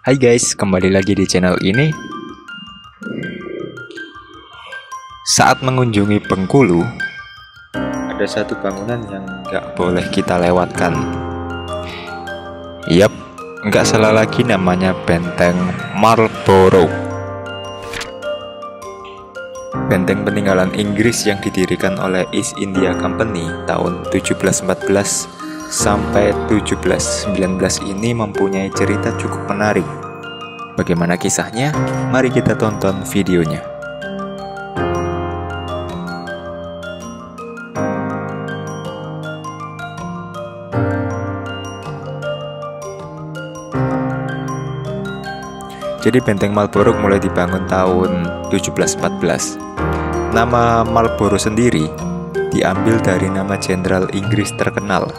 Hai guys, kembali lagi di channel ini. Saat mengunjungi Bengkulu, ada satu bangunan yang nggak boleh kita lewatkan. Yap, nggak salah lagi, namanya Benteng Marlborough. Benteng peninggalan Inggris yang didirikan oleh East India Company tahun 1714 sampai 1719 ini mempunyai cerita cukup menarik. Bagaimana kisahnya? Mari kita tonton videonya. Jadi Benteng Marlborough mulai dibangun tahun 1714. Nama Marlborough sendiri diambil dari nama jenderal Inggris terkenal,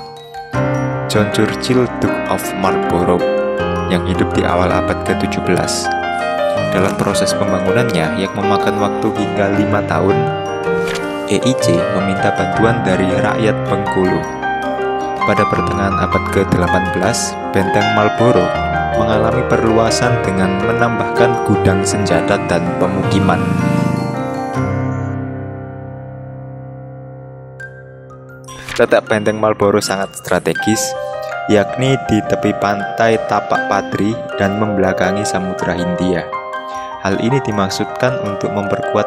John Churchill, Duke of Marlborough, yang hidup di awal abad ke-17. Dalam proses pembangunannya yang memakan waktu hingga 5 tahun, EIC meminta bantuan dari rakyat Bengkulu. Pada pertengahan abad ke-18, Benteng Marlborough mengalami perluasan dengan menambahkan gudang senjata dan pemukiman. Letak Benteng Marlborough sangat strategis, yakni di tepi pantai Tapak Padri dan membelakangi Samudra Hindia. Hal ini dimaksudkan untuk memperkuat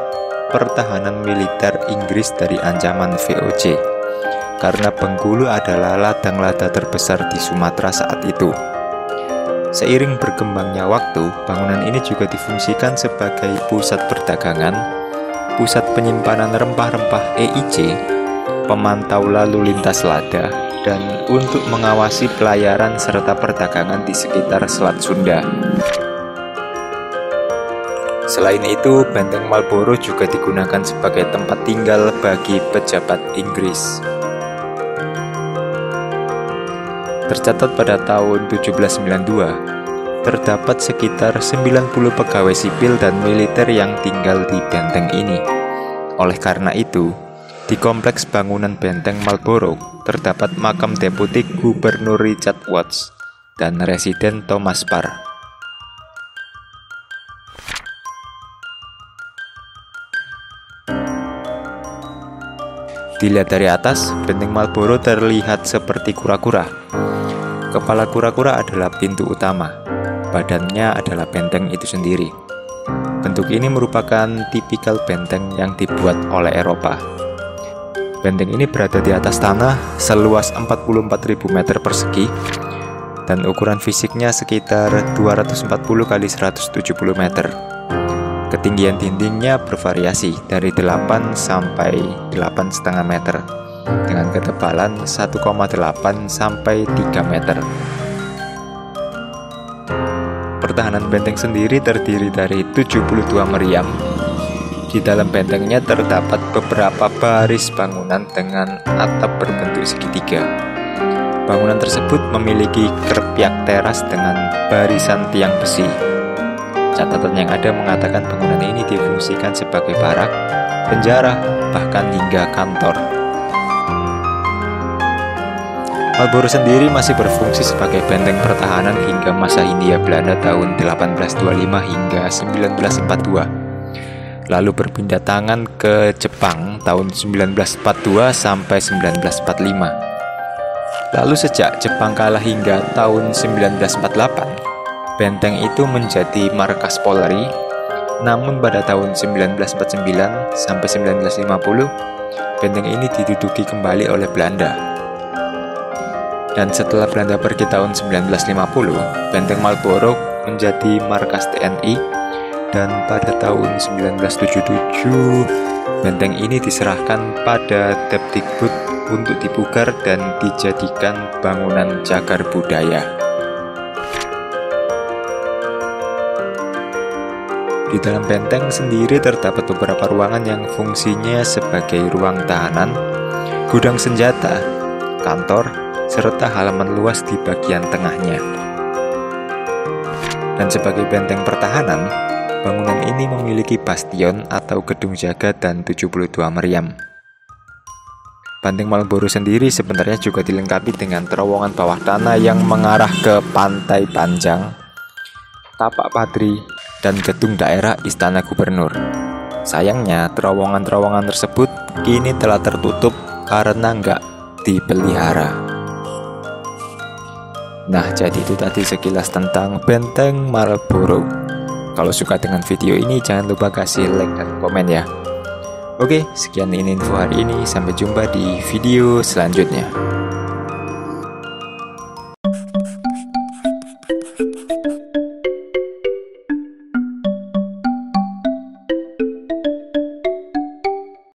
pertahanan militer Inggris dari ancaman VOC, karena Bengkulu adalah ladang lada terbesar di Sumatera saat itu. Seiring berkembangnya waktu, bangunan ini juga difungsikan sebagai pusat perdagangan, pusat penyimpanan rempah-rempah EIC, pemantau lalu lintas lada, dan untuk mengawasi pelayaran serta perdagangan di sekitar Selat Sunda. Selain itu, Benteng Marlborough juga digunakan sebagai tempat tinggal bagi pejabat Inggris. Tercatat pada tahun 1792, terdapat sekitar 90 pegawai sipil dan militer yang tinggal di benteng ini. Oleh karena itu, di kompleks bangunan Benteng Marlborough terdapat makam Deputi Gubernur Richard Watts dan Residen Thomas Parr. Dilihat dari atas, Benteng Marlborough terlihat seperti kura-kura. Kepala kura-kura adalah pintu utama, badannya adalah benteng itu sendiri. Bentuk ini merupakan tipikal benteng yang dibuat oleh Eropa. Benteng ini berada di atas tanah seluas 44.000 meter persegi dan ukuran fisiknya sekitar 240 x 170 meter. Ketinggian dindingnya bervariasi dari 8 sampai 8,5 meter dengan ketebalan 1,8 sampai 3 meter. Pertahanan benteng sendiri terdiri dari 72 meriam. Di dalam bentengnya terdapat beberapa baris bangunan dengan atap berbentuk segitiga. Bangunan tersebut memiliki kerpiak teras dengan barisan tiang besi. Catatan yang ada mengatakan bangunan ini difungsikan sebagai barak, penjara, bahkan hingga kantor. Marlborough sendiri masih berfungsi sebagai benteng pertahanan hingga masa Hindia Belanda tahun 1825 hingga 1942. Lalu berpindah tangan ke Jepang tahun 1942 sampai 1945. Lalu sejak Jepang kalah hingga tahun 1948, benteng itu menjadi markas Polri. Namun pada tahun 1949 sampai 1950, benteng ini diduduki kembali oleh Belanda. Dan setelah Belanda pergi tahun 1950, Benteng Marlborough menjadi markas TNI. Dan pada tahun 1977, benteng ini diserahkan pada Depdikbud untuk dipugar dan dijadikan bangunan cagar budaya. Di dalam benteng sendiri terdapat beberapa ruangan yang fungsinya sebagai ruang tahanan, gudang senjata, kantor, serta halaman luas di bagian tengahnya. Dan sebagai benteng pertahanan, bangunan ini memiliki bastion atau gedung jaga dan 72 meriam. Benteng Marlborough sendiri sebenarnya juga dilengkapi dengan terowongan bawah tanah yang mengarah ke Pantai Panjang Tapak Padri, dan gedung daerah Istana Gubernur. Sayangnya, terowongan-terowongan tersebut kini telah tertutup karena nggak dipelihara. Nah, jadi itu tadi sekilas tentang Benteng Marlborough. Kalau suka dengan video ini, jangan lupa kasih like dan komen ya. Oke, sekian ini info hari ini. Sampai jumpa di video selanjutnya.